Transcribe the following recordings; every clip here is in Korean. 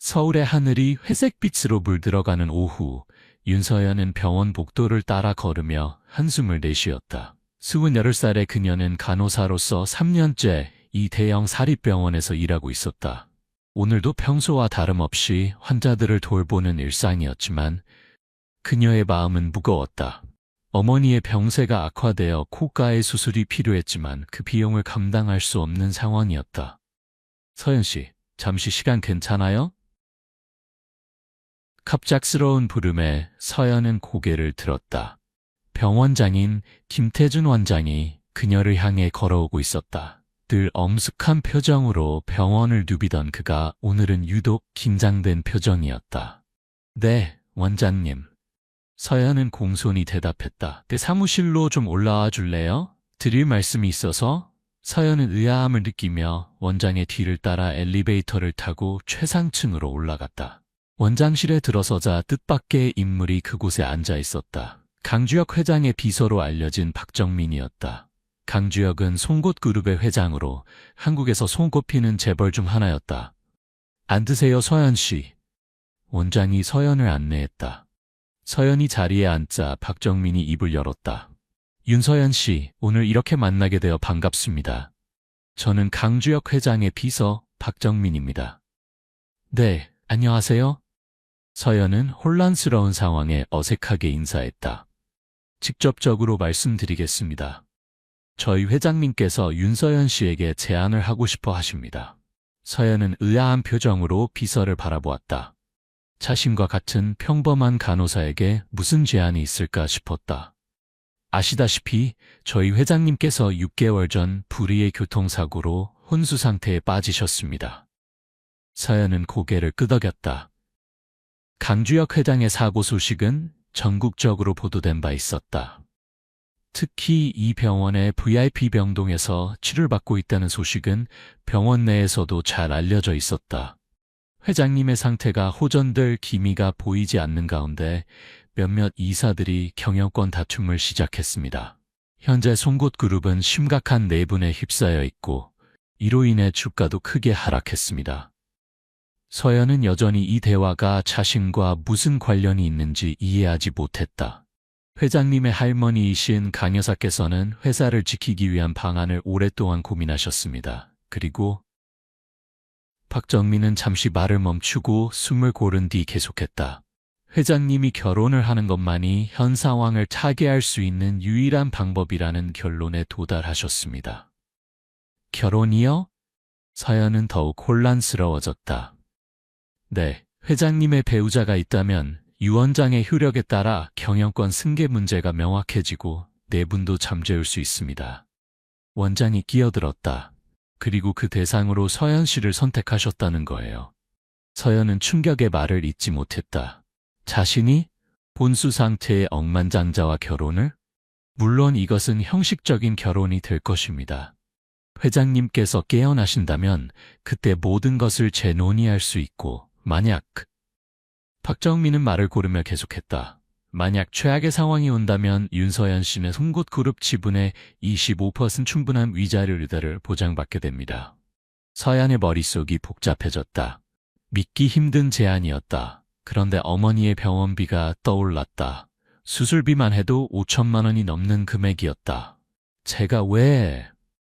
서울의 하늘이 회색빛으로 물들어가는 오후, 윤서연은 병원 복도를 따라 걸으며 한숨을 내쉬었다. 28살의 그녀는 간호사로서 3년째 이 대형 사립병원에서 일하고 있었다. 오늘도 평소와 다름없이 환자들을 돌보는 일상이었지만 그녀의 마음은 무거웠다. 어머니의 병세가 악화되어 코가의 수술이 필요했지만 그 비용을 감당할 수 없는 상황이었다. 서연 씨, 잠시 시간 괜찮아요? 갑작스러운 부름에 서연은 고개를 들었다. 병원장인 김태준 원장이 그녀를 향해 걸어오고 있었다. 늘 엄숙한 표정으로 병원을 누비던 그가 오늘은 유독 긴장된 표정이었다. 네, 원장님. 서연은 공손히 대답했다. 내 사무실로 좀 올라와 줄래요? 드릴 말씀이 있어서. 서연은 의아함을 느끼며 원장의 뒤를 따라 엘리베이터를 타고 최상층으로 올라갔다. 원장실에 들어서자 뜻밖의 인물이 그곳에 앉아 있었다. 강주혁 회장의 비서로 알려진 박정민이었다. 강주혁은 송곳그룹의 회장으로 한국에서 손꼽히는 재벌 중 하나였다. 앉으세요, 서연 씨. 원장이 서연을 안내했다. 서연이 자리에 앉자 박정민이 입을 열었다. 윤서연 씨, 오늘 이렇게 만나게 되어 반갑습니다. 저는 강주혁 회장의 비서 박정민입니다. 네, 안녕하세요. 서연은 혼란스러운 상황에 어색하게 인사했다. 직접적으로 말씀드리겠습니다. 저희 회장님께서 윤서연 씨에게 제안을 하고 싶어 하십니다. 서연은 의아한 표정으로 비서를 바라보았다. 자신과 같은 평범한 간호사에게 무슨 제안이 있을까 싶었다. 아시다시피 저희 회장님께서 6개월 전 불의의 교통사고로 혼수 상태에 빠지셨습니다. 서연은 고개를 끄덕였다. 강주혁 회장의 사고 소식은 전국적으로 보도된 바 있었다. 특히 이 병원의 VIP 병동에서 치료를 받고 있다는 소식은 병원 내에서도 잘 알려져 있었다. 회장님의 상태가 호전될 기미가 보이지 않는 가운데 몇몇 이사들이 경영권 다툼을 시작했습니다. 현재 송곳그룹은 심각한 내분에 휩싸여 있고 이로 인해 주가도 크게 하락했습니다. 서연은 여전히 이 대화가 자신과 무슨 관련이 있는지 이해하지 못했다. 회장님의 할머니이신 강 여사께서는 회사를 지키기 위한 방안을 오랫동안 고민하셨습니다. 그리고 박정민은 잠시 말을 멈추고 숨을 고른 뒤 계속했다. 회장님이 결혼을 하는 것만이 현 상황을 타개할 수 있는 유일한 방법이라는 결론에 도달하셨습니다. 결혼이요? 서연은 더욱 혼란스러워졌다. 네, 회장님의 배우자가 있다면 유 원장의 효력에 따라 경영권 승계 문제가 명확해지고 내분도 잠재울 수 있습니다. 원장이 끼어들었다. 그리고 그 대상으로 서연 씨를 선택하셨다는 거예요. 서연은 충격의 말을 잇지 못했다. 자신이 혼수 상태의 억만장자와 결혼을? 물론 이것은 형식적인 결혼이 될 것입니다. 회장님께서 깨어나신다면 그때 모든 것을 재논의할 수 있고 만약 박정민은 말을 고르며 계속했다. 만약 최악의 상황이 온다면 윤서연 씨는 송곳그룹 지분의 25% 충분한 위자료를 보장받게 됩니다. 서연의 머릿속이 복잡해졌다. 믿기 힘든 제안이었다. 그런데 어머니의 병원비가 떠올랐다. 수술비만 해도 5천만 원이 넘는 금액이었다. 제가 왜...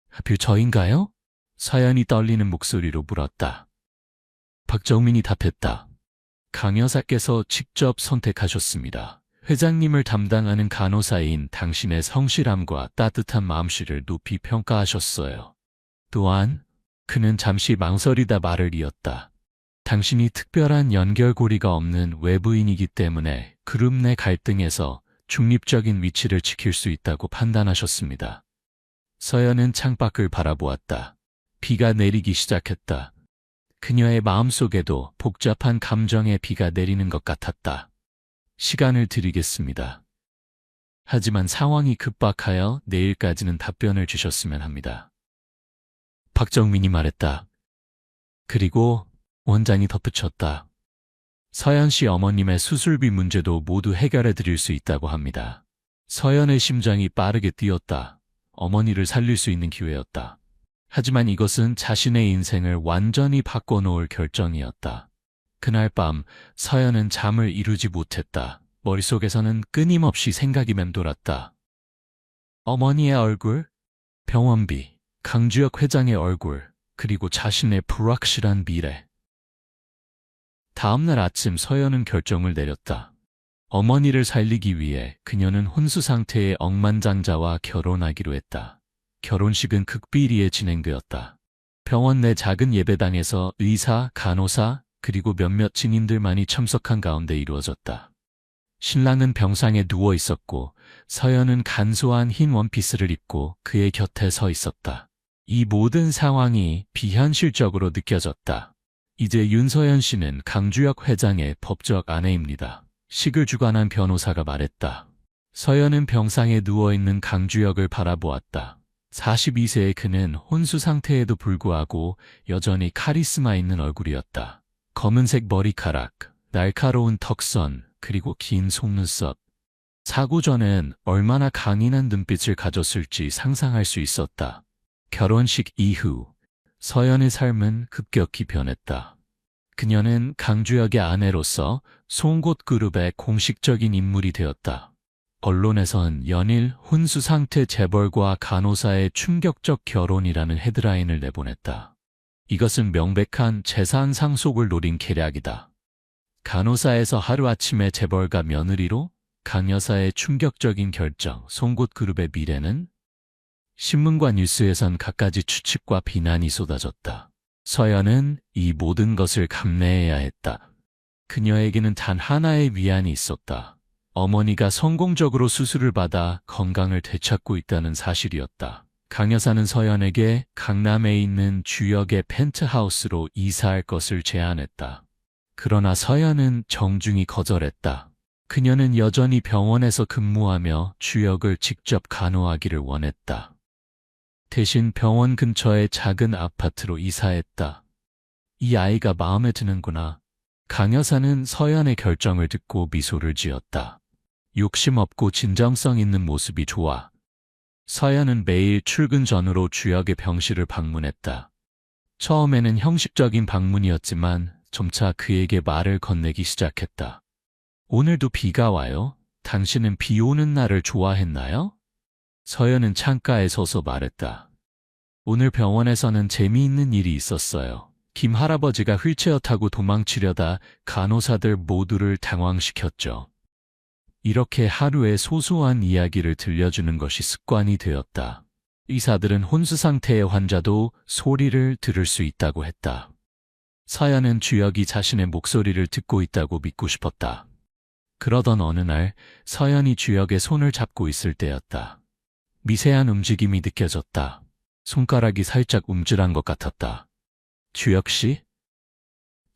하필 저인가요? 서연이 떨리는 목소리로 물었다. 박정민이 답했다. 강 여사께서 직접 선택하셨습니다. 회장님을 담당하는 간호사인 당신의 성실함과 따뜻한 마음씨를 높이 평가하셨어요. 또한 그는 잠시 망설이다 말을 이었다. 당신이 특별한 연결고리가 없는 외부인이기 때문에 그룹 내 갈등에서 중립적인 위치를 지킬 수 있다고 판단하셨습니다. 서연은 창밖을 바라보았다. 비가 내리기 시작했다. 그녀의 마음속에도 복잡한 감정의 비가 내리는 것 같았다. 시간을 드리겠습니다. 하지만 상황이 급박하여 내일까지는 답변을 주셨으면 합니다. 박정민이 말했다. 그리고 원장이 덧붙였다. 서연 씨 어머님의 수술비 문제도 모두 해결해 드릴 수 있다고 합니다. 서연의 심장이 빠르게 뛰었다. 어머니를 살릴 수 있는 기회였다. 하지만 이것은 자신의 인생을 완전히 바꿔놓을 결정이었다. 그날 밤 서연은 잠을 이루지 못했다. 머릿속에서는 끊임없이 생각이 맴돌았다. 어머니의 얼굴, 병원비, 강주혁 회장의 얼굴, 그리고 자신의 불확실한 미래. 다음날 아침 서연은 결정을 내렸다. 어머니를 살리기 위해 그녀는 혼수 상태의 억만장자와 결혼하기로 했다. 결혼식은 극비리에 진행되었다. 병원 내 작은 예배당에서 의사, 간호사, 그리고 몇몇 증인들만이 참석한 가운데 이루어졌다. 신랑은 병상에 누워 있었고 서연은 간소한 흰 원피스를 입고 그의 곁에 서 있었다. 이 모든 상황이 비현실적으로 느껴졌다. 이제 윤서연 씨는 강주혁 회장의 법적 아내입니다. 식을 주관한 변호사가 말했다. 서연은 병상에 누워있는 강주혁을 바라보았다. 42세의 그는 혼수 상태에도 불구하고 여전히 카리스마 있는 얼굴이었다. 검은색 머리카락, 날카로운 턱선, 그리고 긴 속눈썹. 사고 전엔 얼마나 강인한 눈빛을 가졌을지 상상할 수 있었다. 결혼식 이후 서연의 삶은 급격히 변했다. 그녀는 강주혁의 아내로서 송곳그룹의 공식적인 인물이 되었다. 언론에선 연일 혼수 상태 재벌과 간호사의 충격적 결혼이라는 헤드라인을 내보냈다. 이것은 명백한 재산 상속을 노린 계략이다. 간호사에서 하루아침에 재벌가 며느리로, 강 여사의 충격적인 결정, 송곳그룹의 미래는? 신문과 뉴스에선 갖가지 추측과 비난이 쏟아졌다. 서연은 이 모든 것을 감내해야 했다. 그녀에게는 단 하나의 위안이 있었다. 어머니가 성공적으로 수술을 받아 건강을 되찾고 있다는 사실이었다. 강 여사는 서연에게 강남에 있는 주역의 펜트하우스로 이사할 것을 제안했다. 그러나 서연은 정중히 거절했다. 그녀는 여전히 병원에서 근무하며 주역을 직접 간호하기를 원했다. 대신 병원 근처의 작은 아파트로 이사했다. 이 아이가 마음에 드는구나. 강 여사는 서연의 결정을 듣고 미소를 지었다. 욕심 없고 진정성 있는 모습이 좋아. 서연은 매일 출근 전후로 주역의 병실을 방문했다. 처음에는 형식적인 방문이었지만 점차 그에게 말을 건네기 시작했다. 오늘도 비가 와요? 당신은 비 오는 날을 좋아했나요? 서연은 창가에 서서 말했다. 오늘 병원에서는 재미있는 일이 있었어요. 김 할아버지가 휠체어 타고 도망치려다 간호사들 모두를 당황시켰죠. 이렇게 하루에 소소한 이야기를 들려주는 것이 습관이 되었다. 의사들은 혼수 상태의 환자도 소리를 들을 수 있다고 했다. 서연은 주역이 자신의 목소리를 듣고 있다고 믿고 싶었다. 그러던 어느 날 서연이 주역의 손을 잡고 있을 때였다. 미세한 움직임이 느껴졌다. 손가락이 살짝 움찔한 것 같았다. 주혁 씨?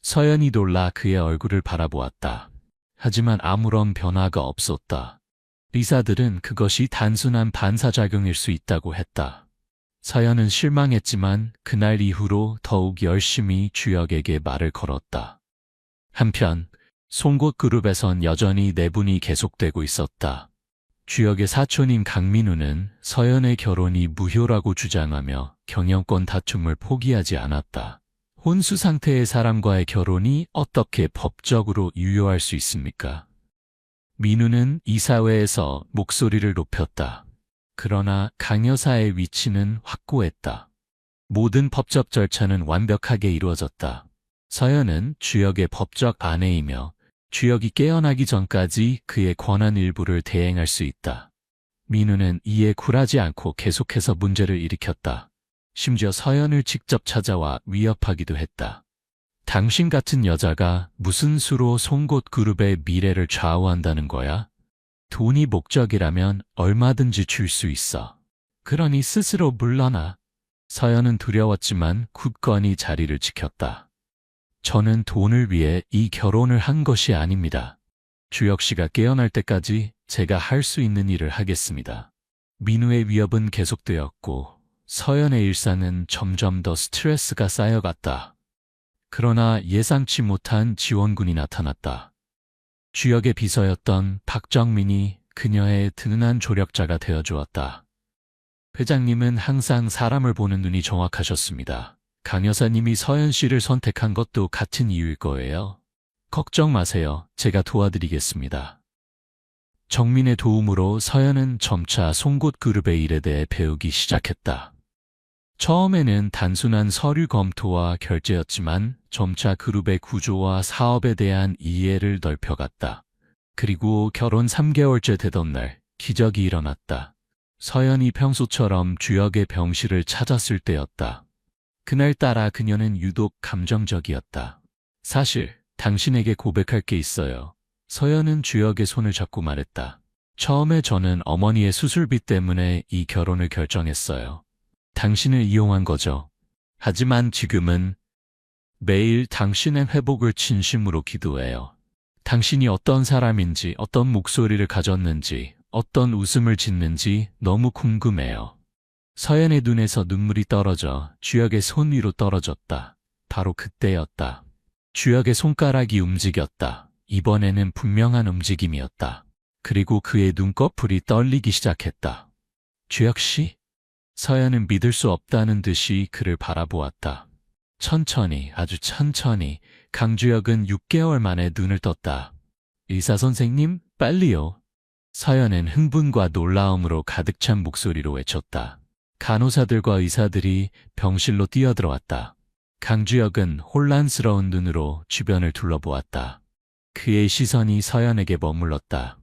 서연이 놀라 그의 얼굴을 바라보았다. 하지만 아무런 변화가 없었다. 의사들은 그것이 단순한 반사작용일 수 있다고 했다. 서연은 실망했지만 그날 이후로 더욱 열심히 주혁에게 말을 걸었다. 한편 송곳그룹에선 여전히 내분이 계속되고 있었다. 주역의 사촌인 강민우는 서연의 결혼이 무효라고 주장하며 경영권 다툼을 포기하지 않았다. 혼수 상태의 사람과의 결혼이 어떻게 법적으로 유효할 수 있습니까? 민우는 이사회에서 목소리를 높였다. 그러나 강 여사의 위치는 확고했다. 모든 법적 절차는 완벽하게 이루어졌다. 서연은 주역의 법적 아내이며 주역이 깨어나기 전까지 그의 권한 일부를 대행할 수 있다. 민우는 이에 굴하지 않고 계속해서 문제를 일으켰다. 심지어 서연을 직접 찾아와 위협하기도 했다. 당신 같은 여자가 무슨 수로 송곳그룹의 미래를 좌우한다는 거야? 돈이 목적이라면 얼마든지 줄 수 있어. 그러니 스스로 물러나. 서연은 두려웠지만 굳건히 자리를 지켰다. 저는 돈을 위해 이 결혼을 한 것이 아닙니다. 주혁 씨가 깨어날 때까지 제가 할 수 있는 일을 하겠습니다. 민우의 위협은 계속되었고 서연의 일상은 점점 더 스트레스가 쌓여갔다. 그러나 예상치 못한 지원군이 나타났다. 주역의 비서였던 박정민이 그녀의 든든한 조력자가 되어주었다. 회장님은 항상 사람을 보는 눈이 정확하셨습니다. 강 여사님이 서연 씨를 선택한 것도 같은 이유일 거예요. 걱정 마세요. 제가 도와드리겠습니다. 정민의 도움으로 서연은 점차 송곳 그룹의 일에 대해 배우기 시작했다. 처음에는 단순한 서류 검토와 결제였지만 점차 그룹의 구조와 사업에 대한 이해를 넓혀갔다. 그리고 결혼 3개월째 되던 날 기적이 일어났다. 서연이 평소처럼 주역의 병실을 찾았을 때였다. 그날따라 그녀는 유독 감정적이었다. 사실 당신에게 고백할 게 있어요. 서연은 주역의 손을 잡고 말했다. 처음에 저는 어머니의 수술비 때문에 이 결혼을 결정했어요. 당신을 이용한 거죠. 하지만 지금은 매일 당신의 회복을 진심으로 기도해요. 당신이 어떤 사람인지, 어떤 목소리를 가졌는지, 어떤 웃음을 짓는지 너무 궁금해요. 서연의 눈에서 눈물이 떨어져 주역의 손 위로 떨어졌다. 바로 그때였다. 주역의 손가락이 움직였다. 이번에는 분명한 움직임이었다. 그리고 그의 눈꺼풀이 떨리기 시작했다. 주역 씨? 서연은 믿을 수 없다는 듯이 그를 바라보았다. 천천히, 아주 천천히 강주역은 6개월 만에 눈을 떴다. 의사 선생님, 빨리요. 서연은 흥분과 놀라움으로 가득 찬 목소리로 외쳤다. 간호사들과 의사들이 병실로 뛰어들어왔다. 강주역은 혼란스러운 눈으로 주변을 둘러보았다. 그의 시선이 서연에게 머물렀다.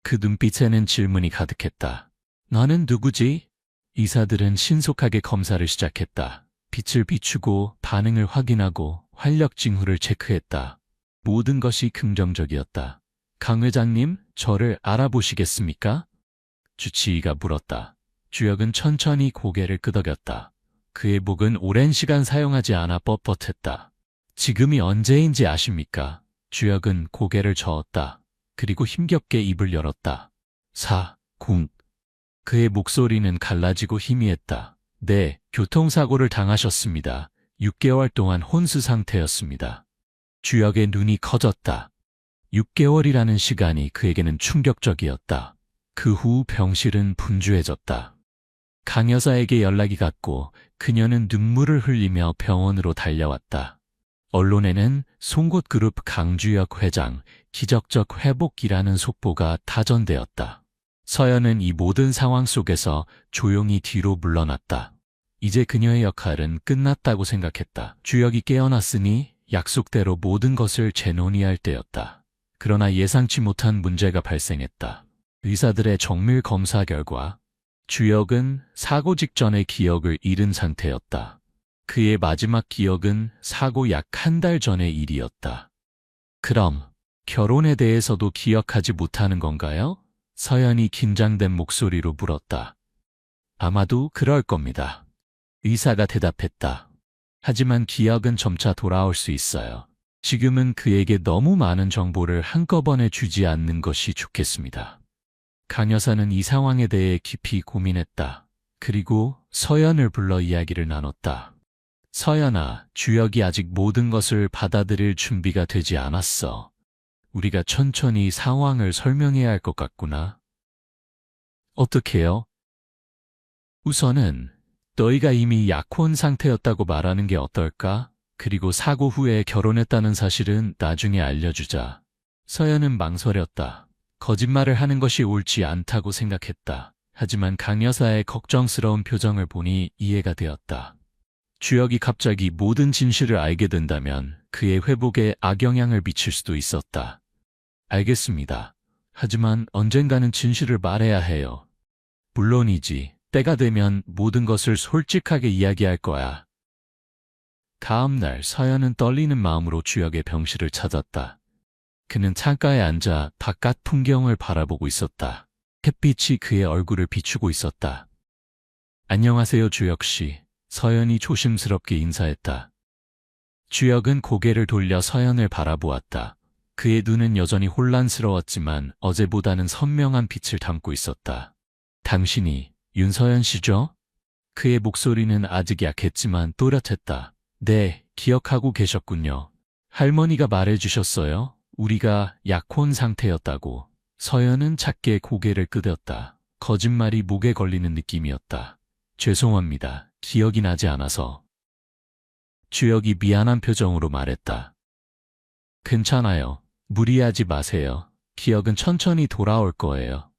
그 눈빛에는 질문이 가득했다. 너는 누구지? 의사들은 신속하게 검사를 시작했다. 빛을 비추고 반응을 확인하고 활력 징후를 체크했다. 모든 것이 긍정적이었다. 강 회장님, 저를 알아보시겠습니까? 주치의가 물었다. 주역은 천천히 고개를 끄덕였다. 그의 목은 오랜 시간 사용하지 않아 뻣뻣했다. 지금이 언제인지 아십니까? 주역은 고개를 저었다. 그리고 힘겹게 입을 열었다. 4군. 그의 목소리는 갈라지고 희미했다. 네, 교통사고를 당하셨습니다. 6개월 동안 혼수 상태였습니다. 주역의 눈이 커졌다. 6개월이라는 시간이 그에게는 충격적이었다. 그 후 병실은 분주해졌다. 강 여사에게 연락이 갔고 그녀는 눈물을 흘리며 병원으로 달려왔다. 언론에는 송곳그룹 강주역 회장, 기적적 회복이라는 속보가 타전되었다. 서연은 이 모든 상황 속에서 조용히 뒤로 물러났다. 이제 그녀의 역할은 끝났다고 생각했다. 주역이 깨어났으니 약속대로 모든 것을 재논의할 때였다. 그러나 예상치 못한 문제가 발생했다. 의사들의 정밀 검사 결과 주역은 사고 직전의 기억을 잃은 상태였다. 그의 마지막 기억은 사고 약 한 달 전의 일이었다. 그럼 결혼에 대해서도 기억하지 못하는 건가요? 서연이 긴장된 목소리로 물었다. 아마도 그럴 겁니다. 의사가 대답했다. 하지만 기억은 점차 돌아올 수 있어요. 지금은 그에게 너무 많은 정보를 한꺼번에 주지 않는 것이 좋겠습니다. 강 여사는 이 상황에 대해 깊이 고민했다. 그리고 서연을 불러 이야기를 나눴다. 서연아, 주역이 아직 모든 것을 받아들일 준비가 되지 않았어. 우리가 천천히 상황을 설명해야 할 것 같구나. 어떻게요? 우선은 너희가 이미 약혼 상태였다고 말하는 게 어떨까? 그리고 사고 후에 결혼했다는 사실은 나중에 알려주자. 서연은 망설였다. 거짓말을 하는 것이 옳지 않다고 생각했다. 하지만 강 여사의 걱정스러운 표정을 보니 이해가 되었다. 주역이 갑자기 모든 진실을 알게 된다면 그의 회복에 악영향을 미칠 수도 있었다. 알겠습니다. 하지만 언젠가는 진실을 말해야 해요. 물론이지. 때가 되면 모든 것을 솔직하게 이야기할 거야. 다음 날 서연은 떨리는 마음으로 주역의 병실을 찾았다. 그는 창가에 앉아 바깥 풍경을 바라보고 있었다. 햇빛이 그의 얼굴을 비추고 있었다. 안녕하세요, 주역 씨. 서연이 조심스럽게 인사했다. 주역은 고개를 돌려 서연을 바라보았다. 그의 눈은 여전히 혼란스러웠지만 어제보다는 선명한 빛을 담고 있었다. 당신이 윤서연 씨죠? 그의 목소리는 아직 약했지만 또렷했다. 네, 기억하고 계셨군요. 할머니가 말해주셨어요. 우리가 약혼 상태였다고. 서연은 작게 고개를 끄덕였다. 거짓말이 목에 걸리는 느낌이었다. 죄송합니다. 기억이 나지 않아서. 주역이 미안한 표정으로 말했다. 괜찮아요. 무리하지 마세요. 기억은 천천히 돌아올 거예요.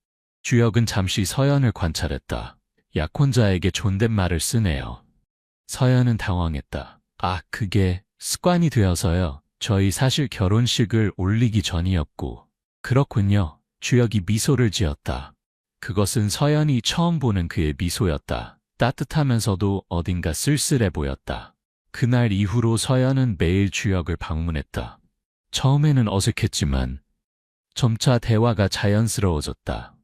주혁은 잠시 서연을 관찰했다. 약혼자에게 존댓말을 쓰네요. 서연은 당황했다. 아, 그게 습관이 되어서요. 저희 사실 결혼식을 올리기 전이었고. 그렇군요. 주혁이 미소를 지었다. 그것은 서연이 처음 보는 그의 미소였다. 따뜻하면서도 어딘가 쓸쓸해 보였다. 그날 이후로 서연은 매일 주혁을 방문했다. 처음에는 어색했지만 점차 대화가 자연스러워졌다.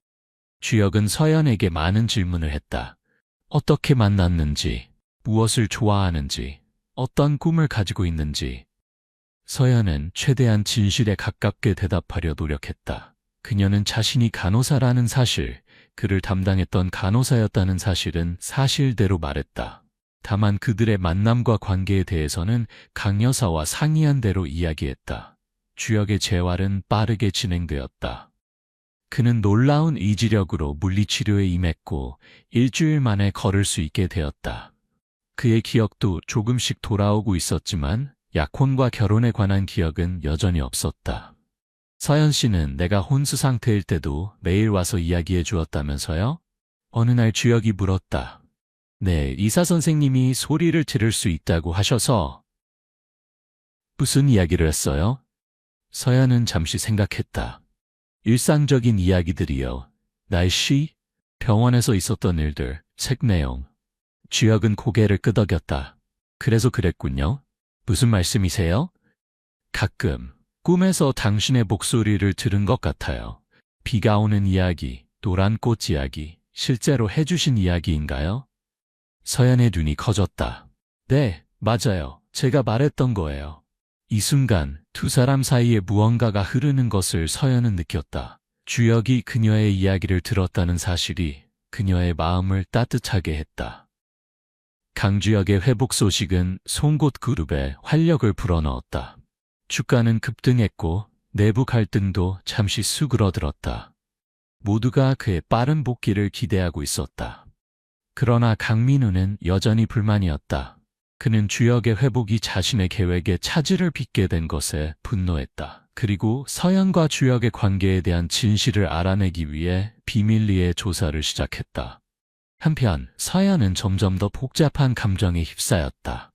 주혁은 서연에게 많은 질문을 했다. 어떻게 만났는지, 무엇을 좋아하는지, 어떤 꿈을 가지고 있는지. 서연은 최대한 진실에 가깝게 대답하려 노력했다. 그녀는 자신이 간호사라는 사실, 그를 담당했던 간호사였다는 사실은 사실대로 말했다. 다만 그들의 만남과 관계에 대해서는 강 여사와 상의한 대로 이야기했다. 주혁의 재활은 빠르게 진행되었다. 그는 놀라운 의지력으로 물리치료에 임했고 일주일 만에 걸을 수 있게 되었다. 그의 기억도 조금씩 돌아오고 있었지만 약혼과 결혼에 관한 기억은 여전히 없었다. 서연 씨는 내가 혼수 상태일 때도 매일 와서 이야기해 주었다면서요? 어느 날 주혁이 물었다. 네, 의사 선생님이 소리를 들을 수 있다고 하셔서. 무슨 이야기를 했어요? 서연은 잠시 생각했다. 일상적인 이야기들이요. 날씨, 병원에서 있었던 일들, 책 내용. 주혁은 고개를 끄덕였다. 그래서 그랬군요. 무슨 말씀이세요? 가끔 꿈에서 당신의 목소리를 들은 것 같아요. 비가 오는 이야기, 노란 꽃 이야기, 실제로 해주신 이야기인가요? 서연의 눈이 커졌다. 네, 맞아요. 제가 말했던 거예요. 이 순간 두 사람 사이에 무언가가 흐르는 것을 서연은 느꼈다. 주혁이 그녀의 이야기를 들었다는 사실이 그녀의 마음을 따뜻하게 했다. 강주혁의 회복 소식은 송곳 그룹에 활력을 불어넣었다. 주가는 급등했고 내부 갈등도 잠시 수그러들었다. 모두가 그의 빠른 복귀를 기대하고 있었다. 그러나 강민우는 여전히 불만이었다. 그는 주혁의 회복이 자신의 계획에 차질을 빚게 된 것에 분노했다. 그리고 서연과 주혁의 관계에 대한 진실을 알아내기 위해 비밀리에 조사를 시작했다. 한편 서연은 점점 더 복잡한 감정에 휩싸였다.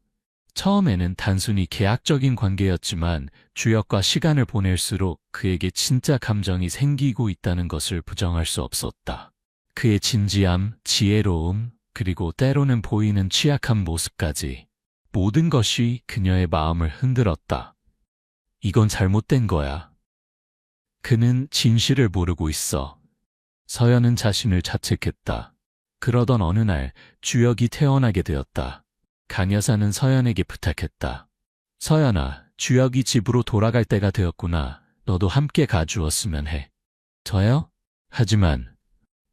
처음에는 단순히 계약적인 관계였지만 주혁과 시간을 보낼수록 그에게 진짜 감정이 생기고 있다는 것을 부정할 수 없었다. 그의 진지함, 지혜로움, 그리고 때로는 보이는 취약한 모습까지 모든 것이 그녀의 마음을 흔들었다. 이건 잘못된 거야. 그는 진실을 모르고 있어. 서연은 자신을 자책했다. 그러던 어느 날 주혁이 태어나게 되었다. 강 여사는 서연에게 부탁했다. 서연아, 주혁이 집으로 돌아갈 때가 되었구나. 너도 함께 가주었으면 해. 저요? 하지만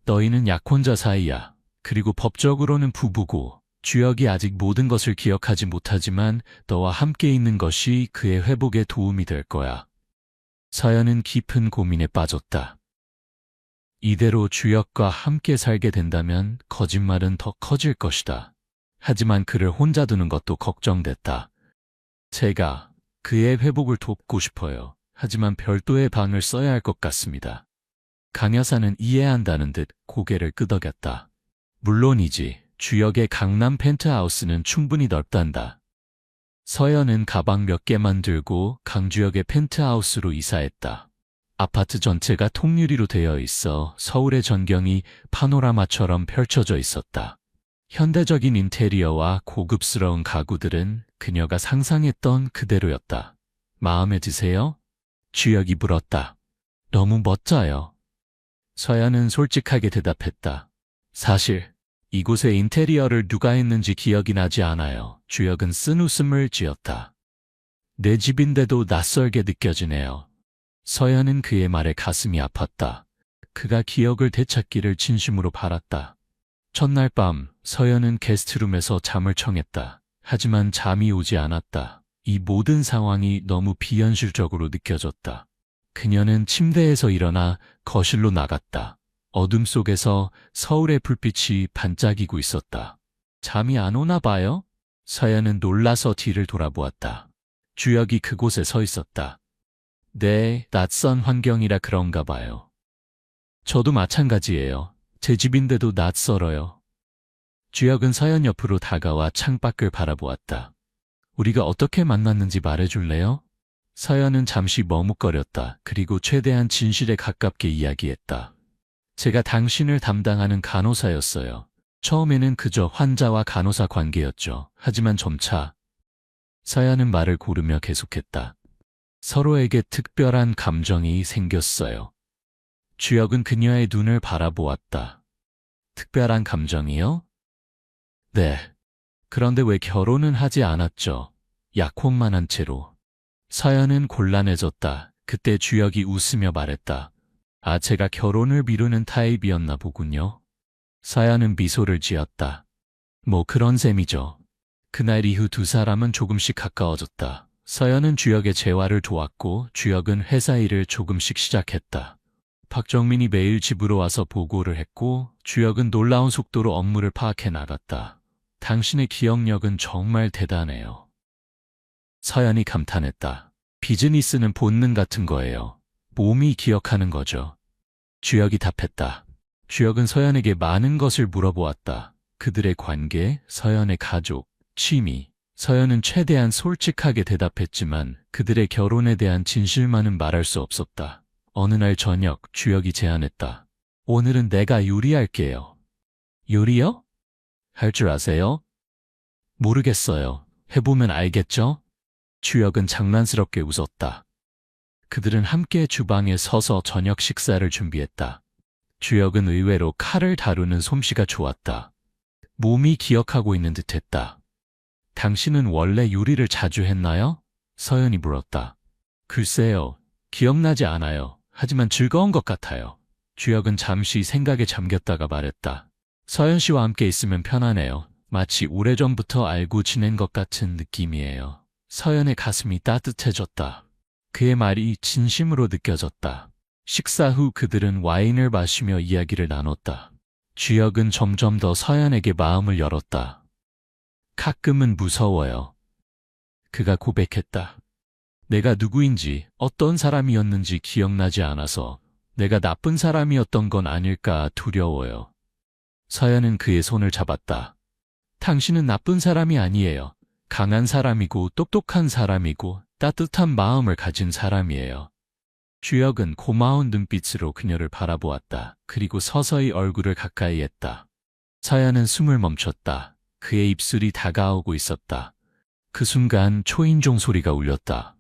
너희는 약혼자 사이야. 그리고 법적으로는 부부고 주혁이 아직 모든 것을 기억하지 못하지만 너와 함께 있는 것이 그의 회복에 도움이 될 거야. 서연은 깊은 고민에 빠졌다. 이대로 주혁과 함께 살게 된다면 거짓말은 더 커질 것이다. 하지만 그를 혼자 두는 것도 걱정됐다. 제가 그의 회복을 돕고 싶어요. 하지만 별도의 방을 써야 할 것 같습니다. 강 여사는 이해한다는 듯 고개를 끄덕였다. 물론이지. 주혁의 강남 펜트하우스는 충분히 넓단다. 서연은 가방 몇 개만 들고 강주혁의 펜트하우스로 이사했다. 아파트 전체가 통유리로 되어 있어 서울의 전경이 파노라마처럼 펼쳐져 있었다. 현대적인 인테리어와 고급스러운 가구들은 그녀가 상상했던 그대로였다. 마음에 드세요? 주혁이 물었다. 너무 멋져요. 서연은 솔직하게 대답했다. 사실 이곳의 인테리어를 누가 했는지 기억이 나지 않아요. 주혁은 쓴 웃음을 지었다. 내 집인데도 낯설게 느껴지네요. 서연은 그의 말에 가슴이 아팠다. 그가 기억을 되찾기를 진심으로 바랐다. 첫날 밤 서연은 게스트룸에서 잠을 청했다. 하지만 잠이 오지 않았다. 이 모든 상황이 너무 비현실적으로 느껴졌다. 그녀는 침대에서 일어나 거실로 나갔다. 어둠 속에서 서울의 불빛이 반짝이고 있었다. 잠이 안 오나 봐요? 서연은 놀라서 뒤를 돌아보았다. 주혁이 그곳에 서 있었다. 네, 낯선 환경이라 그런가 봐요. 저도 마찬가지예요. 제 집인데도 낯설어요. 주혁은 서연 옆으로 다가와 창밖을 바라보았다. 우리가 어떻게 만났는지 말해줄래요? 서연은 잠시 머뭇거렸다. 그리고 최대한 진실에 가깝게 이야기했다. 제가 당신을 담당하는 간호사였어요. 처음에는 그저 환자와 간호사 관계였죠. 하지만 점차 서연은 말을 고르며 계속했다. 서로에게 특별한 감정이 생겼어요. 주혁은 그녀의 눈을 바라보았다. 특별한 감정이요? 네. 그런데 왜 결혼은 하지 않았죠? 약혼만 한 채로. 서연은 곤란해졌다. 그때 주혁이 웃으며 말했다. 아, 제가 결혼을 미루는 타입이었나 보군요. 서연은 미소를 지었다. 뭐 그런 셈이죠. 그날 이후 두 사람은 조금씩 가까워졌다. 서연은 주혁의 재활을 도왔고 주혁은 회사 일을 조금씩 시작했다. 박정민이 매일 집으로 와서 보고를 했고 주혁은 놀라운 속도로 업무를 파악해 나갔다. 당신의 기억력은 정말 대단해요. 서연이 감탄했다. 비즈니스는 본능 같은 거예요. 몸이 기억하는 거죠. 주혁이 답했다. 주혁은 서연에게 많은 것을 물어보았다. 그들의 관계, 서연의 가족, 취미. 서연은 최대한 솔직하게 대답했지만 그들의 결혼에 대한 진실만은 말할 수 없었다. 어느 날 저녁 주혁이 제안했다. 오늘은 내가 요리할게요. 요리요? 할 줄 아세요? 모르겠어요. 해보면 알겠죠? 주혁은 장난스럽게 웃었다. 그들은 함께 주방에 서서 저녁 식사를 준비했다. 주혁은 의외로 칼을 다루는 솜씨가 좋았다. 몸이 기억하고 있는 듯했다. 당신은 원래 요리를 자주 했나요? 서연이 물었다. 글쎄요, 기억나지 않아요. 하지만 즐거운 것 같아요. 주혁은 잠시 생각에 잠겼다가 말했다. 서연 씨와 함께 있으면 편하네요. 마치 오래전부터 알고 지낸 것 같은 느낌이에요. 서연의 가슴이 따뜻해졌다. 그의 말이 진심으로 느껴졌다. 식사 후 그들은 와인을 마시며 이야기를 나눴다. 주혁은 점점 더 서연에게 마음을 열었다. 가끔은 무서워요. 그가 고백했다. 내가 누구인지 어떤 사람이었는지 기억나지 않아서 내가 나쁜 사람이었던 건 아닐까 두려워요. 서연은 그의 손을 잡았다. 당신은 나쁜 사람이 아니에요. 강한 사람이고 똑똑한 사람이고 따뜻한 마음을 가진 사람이에요. 주혁은 고마운 눈빛으로 그녀를 바라보았다. 그리고 서서히 얼굴을 가까이 했다. 서연은 숨을 멈췄다. 그의 입술이 다가오고 있었다. 그 순간 초인종 소리가 울렸다.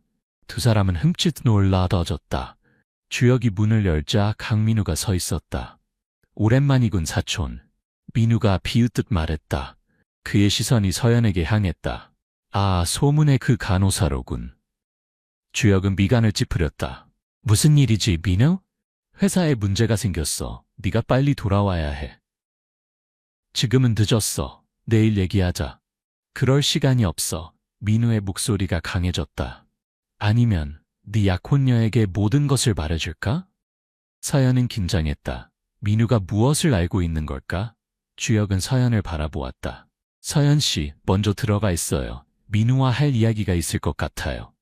두 사람은 흠칫 놀라더졌다. 주혁이 문을 열자 강민우가 서 있었다. 오랜만이군 사촌. 민우가 비웃듯 말했다. 그의 시선이 서연에게 향했다. 아, 소문의 그 간호사로군. 주혁은 미간을 찌푸렸다. 무슨 일이지, 민우? 회사에 문제가 생겼어. 네가 빨리 돌아와야 해. 지금은 늦었어. 내일 얘기하자. 그럴 시간이 없어. 민우의 목소리가 강해졌다. 아니면 네 약혼녀에게 모든 것을 말해줄까? 서연은 긴장했다. 민우가 무엇을 알고 있는 걸까? 주혁은 서연을 바라보았다. 서연 씨, 먼저 들어가 있어요. 민우와 할 이야기가 있을 것 같아요.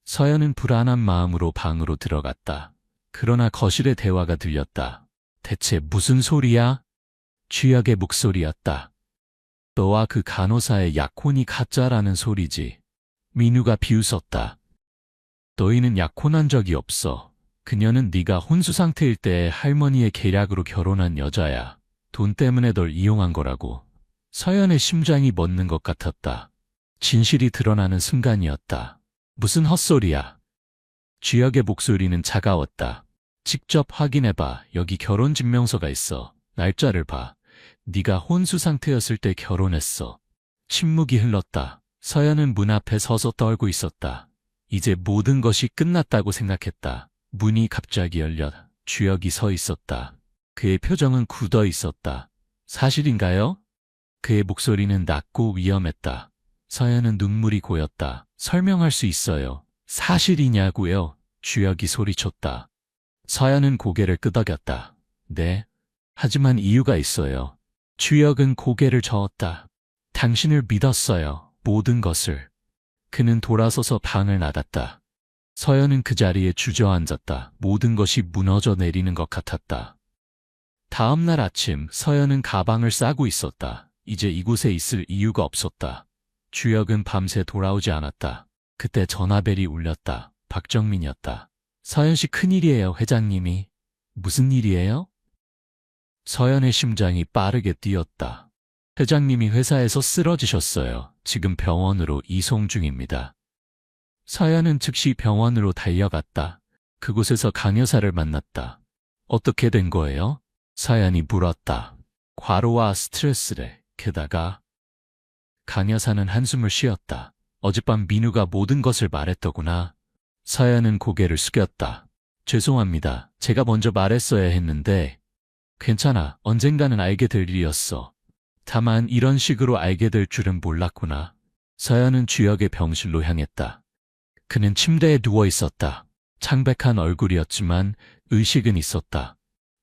서연은 불안한 마음으로 방으로 들어갔다. 그러나 거실의 대화가 들렸다. 대체 무슨 소리야? 주혁의 목소리였다. 너와 그 간호사의 약혼이 가짜라는 소리지. 민우가 비웃었다. 너희는 약혼한 적이 없어. 그녀는 네가 혼수 상태일 때 할머니의 계략으로 결혼한 여자야. 돈 때문에 널 이용한 거라고. 서연의 심장이 멎는 것 같았다. 진실이 드러나는 순간이었다. 무슨 헛소리야. 주혁의 목소리는 차가웠다. 직접 확인해봐. 여기 결혼증명서가 있어. 날짜를 봐. 네가 혼수 상태였을 때 결혼했어. 침묵이 흘렀다. 서연은 문 앞에 서서 떨고 있었다. 이제 모든 것이 끝났다고 생각했다. 문이 갑자기 열려 주혁이 서 있었다. 그의 표정은 굳어 있었다. 사실인가요? 그의 목소리는 낮고 위험했다. 서연은 눈물이 고였다. 설명할 수 있어요. 사실이냐고요? 주혁이 소리쳤다. 서연은 고개를 끄덕였다. 네. 하지만 이유가 있어요. 주혁은 고개를 저었다. 당신을 믿었어요. 모든 것을. 그는 돌아서서 방을 나갔다. 서연은 그 자리에 주저앉았다. 모든 것이 무너져 내리는 것 같았다. 다음 날 아침 서연은 가방을 싸고 있었다. 이제 이곳에 있을 이유가 없었다. 주혁은 밤새 돌아오지 않았다. 그때 전화벨이 울렸다. 박정민이었다. 서연 씨 큰일이에요, 회장님이. 무슨 일이에요? 서연의 심장이 빠르게 뛰었다. 회장님이 회사에서 쓰러지셨어요. 지금 병원으로 이송 중입니다. 서연은 즉시 병원으로 달려갔다. 그곳에서 강 여사를 만났다. 어떻게 된 거예요? 서연이 물었다. 과로와 스트레스래. 게다가 강 여사는 한숨을 쉬었다. 어젯밤 민우가 모든 것을 말했더구나. 서연은 고개를 숙였다. 죄송합니다. 제가 먼저 말했어야 했는데. 괜찮아. 언젠가는 알게 될 일이었어. 다만 이런 식으로 알게 될 줄은 몰랐구나. 서연은 주혁의 병실로 향했다. 그는 침대에 누워 있었다. 창백한 얼굴이었지만 의식은 있었다.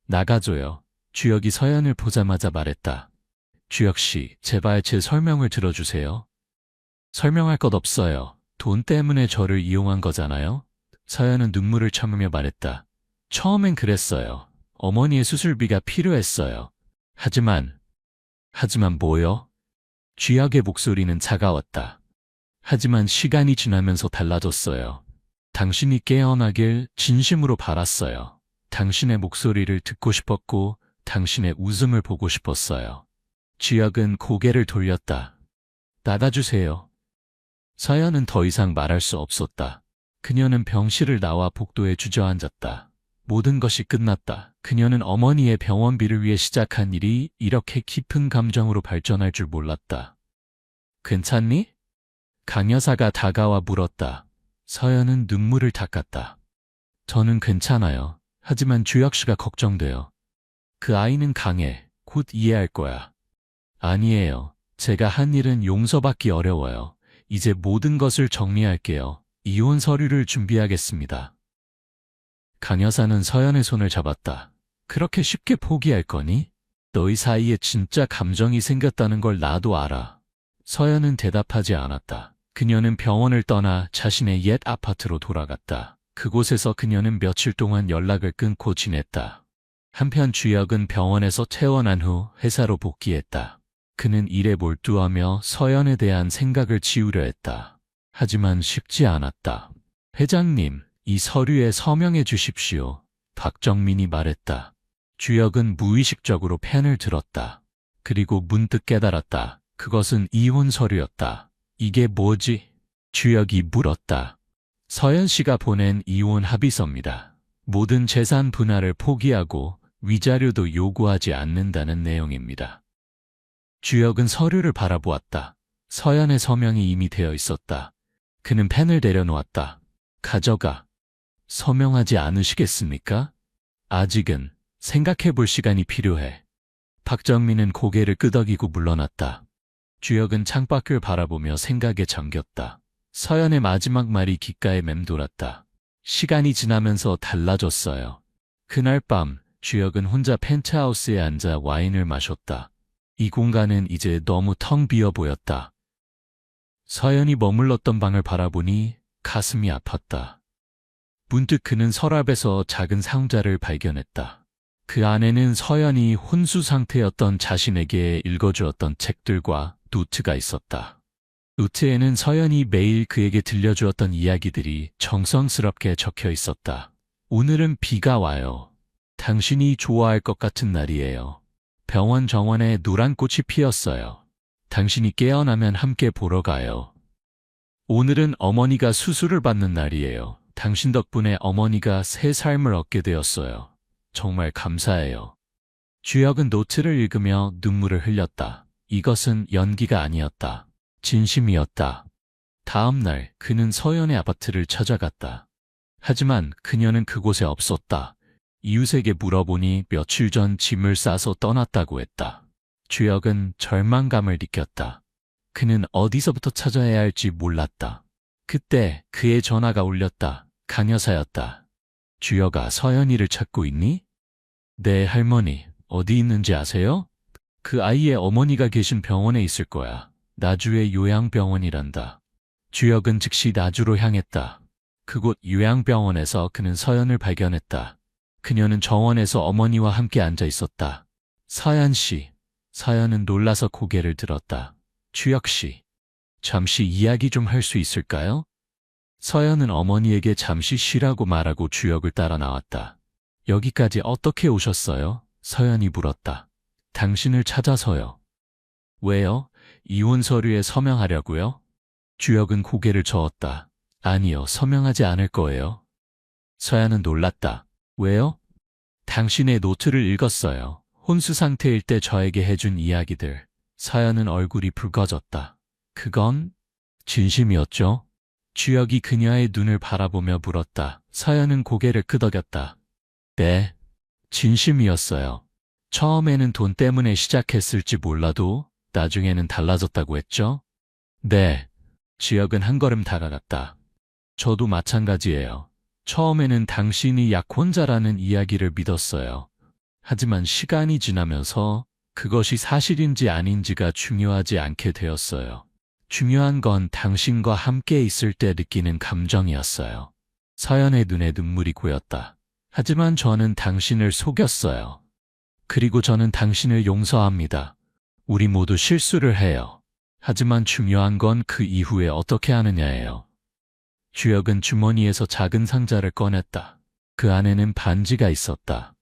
나가줘요. 주혁이 서연을 보자마자 말했다. 주혁 씨, 제발 제 설명을 들어주세요. 설명할 것 없어요. 돈 때문에 저를 이용한 거잖아요. 서연은 눈물을 참으며 말했다. 처음엔 그랬어요. 어머니의 수술비가 필요했어요. 하지만 뭐요? 주혁의 목소리는 차가웠다. 하지만 시간이 지나면서 달라졌어요. 당신이 깨어나길 진심으로 바랐어요. 당신의 목소리를 듣고 싶었고 당신의 웃음을 보고 싶었어요. 주혁은 고개를 돌렸다. 나가주세요. 서연은 더 이상 말할 수 없었다. 그녀는 병실을 나와 복도에 주저앉았다. 모든 것이 끝났다. 그녀는 어머니의 병원비를 위해 시작한 일이 이렇게 깊은 감정으로 발전할 줄 몰랐다. 괜찮니? 강 여사가 다가와 물었다. 서연은 눈물을 닦았다. 저는 괜찮아요. 하지만 주혁 씨가 걱정돼요. 그 아이는 강해. 곧 이해할 거야. 아니에요. 제가 한 일은 용서받기 어려워요. 이제 모든 것을 정리할게요. 이혼 서류를 준비하겠습니다. 강 여사는 서연의 손을 잡았다. 그렇게 쉽게 포기할 거니? 너희 사이에 진짜 감정이 생겼다는 걸 나도 알아. 서연은 대답하지 않았다. 그녀는 병원을 떠나 자신의 옛 아파트로 돌아갔다. 그곳에서 그녀는 며칠 동안 연락을 끊고 지냈다. 한편 주혁은 병원에서 퇴원한 후 회사로 복귀했다. 그는 일에 몰두하며 서연에 대한 생각을 지우려 했다. 하지만 쉽지 않았다. 회장님, 이 서류에 서명해 주십시오. 박정민이 말했다. 주혁은 무의식적으로 펜을 들었다. 그리고 문득 깨달았다. 그것은 이혼 서류였다. 이게 뭐지? 주혁이 물었다. 서연 씨가 보낸 이혼 합의서입니다. 모든 재산 분할을 포기하고 위자료도 요구하지 않는다는 내용입니다. 주혁은 서류를 바라보았다. 서연의 서명이 이미 되어 있었다. 그는 펜을 내려놓았다. 가져가. 서명하지 않으시겠습니까? 아직은 생각해 볼 시간이 필요해. 박정민은 고개를 끄덕이고 물러났다. 주혁은 창밖을 바라보며 생각에 잠겼다. 서연의 마지막 말이 귓가에 맴돌았다. 시간이 지나면서 달라졌어요. 그날 밤 주혁은 혼자 펜트하우스에 앉아 와인을 마셨다. 이 공간은 이제 너무 텅 비어 보였다. 서연이 머물렀던 방을 바라보니 가슴이 아팠다. 문득 그는 서랍에서 작은 상자를 발견했다. 그 안에는 서연이 혼수 상태였던 자신에게 읽어주었던 책들과 노트가 있었다. 노트에는 서연이 매일 그에게 들려주었던 이야기들이 정성스럽게 적혀 있었다. 오늘은 비가 와요. 당신이 좋아할 것 같은 날이에요. 병원 정원에 노란 꽃이 피었어요. 당신이 깨어나면 함께 보러 가요. 오늘은 어머니가 수술을 받는 날이에요. 당신 덕분에 어머니가 새 삶을 얻게 되었어요. 정말 감사해요. 주혁은 노트를 읽으며 눈물을 흘렸다. 이것은 연기가 아니었다. 진심이었다. 다음 날 그는 서연의 아파트를 찾아갔다. 하지만 그녀는 그곳에 없었다. 이웃에게 물어보니 며칠 전 짐을 싸서 떠났다고 했다. 주혁은 절망감을 느꼈다. 그는 어디서부터 찾아야 할지 몰랐다. 그때 그의 전화가 울렸다. 강 여사였다. 주혁아, 서연이를 찾고 있니? 네, 할머니. 어디 있는지 아세요? 그 아이의 어머니가 계신 병원에 있을 거야. 나주의 요양병원이란다. 주혁은 즉시 나주로 향했다. 그곳 요양병원에서 그는 서연을 발견했다. 그녀는 정원에서 어머니와 함께 앉아 있었다. 서연 씨. 서연은 놀라서 고개를 들었다. 주혁 씨. 잠시 이야기 좀 할 수 있을까요? 서연은 어머니에게 잠시 쉬라고 말하고 주혁을 따라 나왔다. 여기까지 어떻게 오셨어요? 서연이 물었다. 당신을 찾아서요. 왜요? 이혼 서류에 서명하려고요? 주혁은 고개를 저었다. 아니요, 서명하지 않을 거예요. 서연은 놀랐다. 왜요? 당신의 노트를 읽었어요. 혼수 상태일 때 저에게 해준 이야기들. 서연은 얼굴이 붉어졌다. 그건 진심이었죠? 주혁이 그녀의 눈을 바라보며 물었다. 서연은 고개를 끄덕였다. 네, 진심이었어요. 처음에는 돈 때문에 시작했을지 몰라도 나중에는 달라졌다고 했죠? 네. 주혁은 한 걸음 다가갔다. 저도 마찬가지예요. 처음에는 당신이 약혼자라는 이야기를 믿었어요. 하지만 시간이 지나면서 그것이 사실인지 아닌지가 중요하지 않게 되었어요. 중요한 건 당신과 함께 있을 때 느끼는 감정이었어요. 서연의 눈에 눈물이 고였다. 하지만 저는 당신을 속였어요. 그리고 저는 당신을 용서합니다. 우리 모두 실수를 해요. 하지만 중요한 건 그 이후에 어떻게 하느냐예요. 주혁은 주머니에서 작은 상자를 꺼냈다. 그 안에는 반지가 있었다.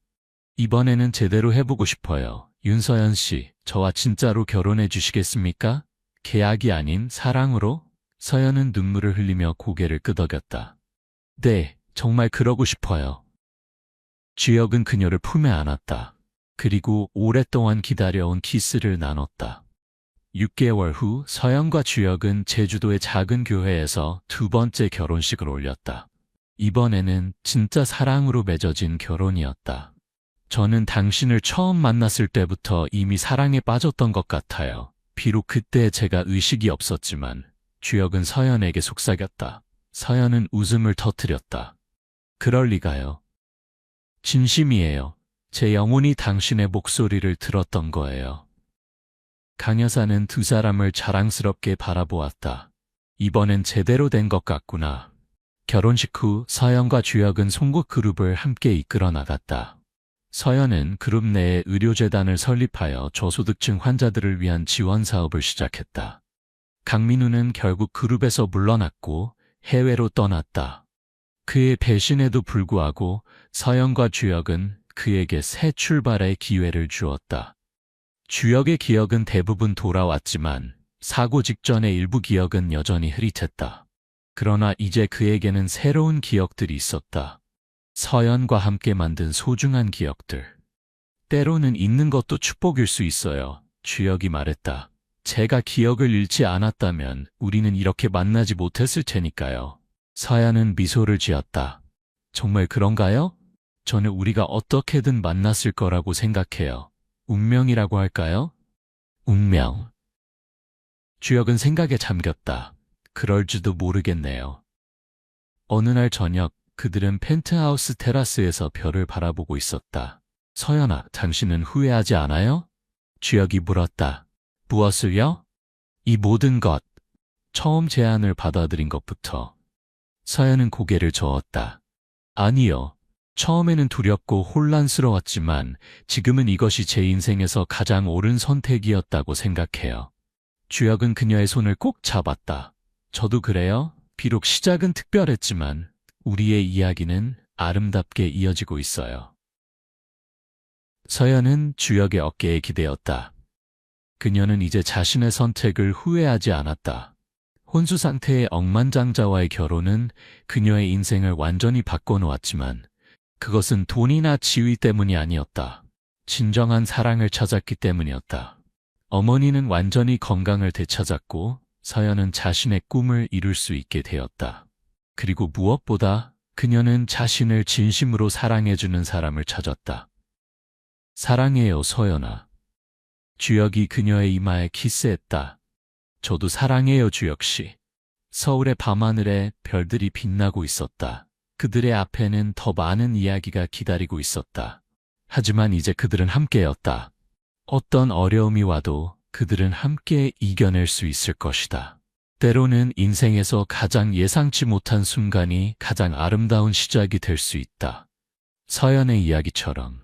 이번에는 제대로 해보고 싶어요. 윤서연 씨, 저와 진짜로 결혼해 주시겠습니까? 계약이 아닌 사랑으로? 서연은 눈물을 흘리며 고개를 끄덕였다. 네, 정말 그러고 싶어요. 주혁은 그녀를 품에 안았다. 그리고 오랫동안 기다려온 키스를 나눴다. 6개월 후 서연과 주혁은 제주도의 작은 교회에서 두 번째 결혼식을 올렸다. 이번에는 진짜 사랑으로 맺어진 결혼이었다. 저는 당신을 처음 만났을 때부터 이미 사랑에 빠졌던 것 같아요. 비록 그때 제가 의식이 없었지만 주혁은 서연에게 속삭였다. 서연은 웃음을 터뜨렸다. 그럴 리가요. 진심이에요. 제 영혼이 당신의 목소리를 들었던 거예요. 강 여사는 두 사람을 자랑스럽게 바라보았다. 이번엔 제대로 된 것 같구나. 결혼식 후 서연과 주혁은 송국 그룹을 함께 이끌어 나갔다. 서연은 그룹 내에 의료재단을 설립하여 저소득층 환자들을 위한 지원 사업을 시작했다. 강민우는 결국 그룹에서 물러났고 해외로 떠났다. 그의 배신에도 불구하고 서연과 주혁은 그에게 새 출발의 기회를 주었다. 주혁의 기억은 대부분 돌아왔지만 사고 직전의 일부 기억은 여전히 흐릿했다. 그러나 이제 그에게는 새로운 기억들이 있었다. 서연과 함께 만든 소중한 기억들. 때로는 잊는 것도 축복일 수 있어요. 주혁이 말했다. 제가 기억을 잃지 않았다면 우리는 이렇게 만나지 못했을 테니까요. 서연은 미소를 지었다. 정말 그런가요? 저는 우리가 어떻게든 만났을 거라고 생각해요. 운명이라고 할까요? 운명. 주혁은 생각에 잠겼다. 그럴지도 모르겠네요. 어느 날 저녁 그들은 펜트하우스 테라스에서 별을 바라보고 있었다. 서연아, 당신은 후회하지 않아요? 주혁이 물었다. 무엇을요? 이 모든 것. 처음 제안을 받아들인 것부터. 서연은 고개를 저었다. 아니요. 처음에는 두렵고 혼란스러웠지만 지금은 이것이 제 인생에서 가장 옳은 선택이었다고 생각해요. 주혁은 그녀의 손을 꼭 잡았다. 저도 그래요. 비록 시작은 특별했지만 우리의 이야기는 아름답게 이어지고 있어요. 서연은 주혁의 어깨에 기대었다. 그녀는 이제 자신의 선택을 후회하지 않았다. 혼수 상태의 억만장자와의 결혼은 그녀의 인생을 완전히 바꿔놓았지만 그것은 돈이나 지위 때문이 아니었다. 진정한 사랑을 찾았기 때문이었다. 어머니는 완전히 건강을 되찾았고 서연은 자신의 꿈을 이룰 수 있게 되었다. 그리고 무엇보다 그녀는 자신을 진심으로 사랑해주는 사람을 찾았다. 사랑해요, 서연아. 주혁이 그녀의 이마에 키스했다. 저도 사랑해요, 주혁 씨. 서울의 밤하늘에 별들이 빛나고 있었다. 그들의 앞에는 더 많은 이야기가 기다리고 있었다. 하지만 이제 그들은 함께였다. 어떤 어려움이 와도 그들은 함께 이겨낼 수 있을 것이다. 때로는 인생에서 가장 예상치 못한 순간이 가장 아름다운 시작이 될 수 있다. 서연의 이야기처럼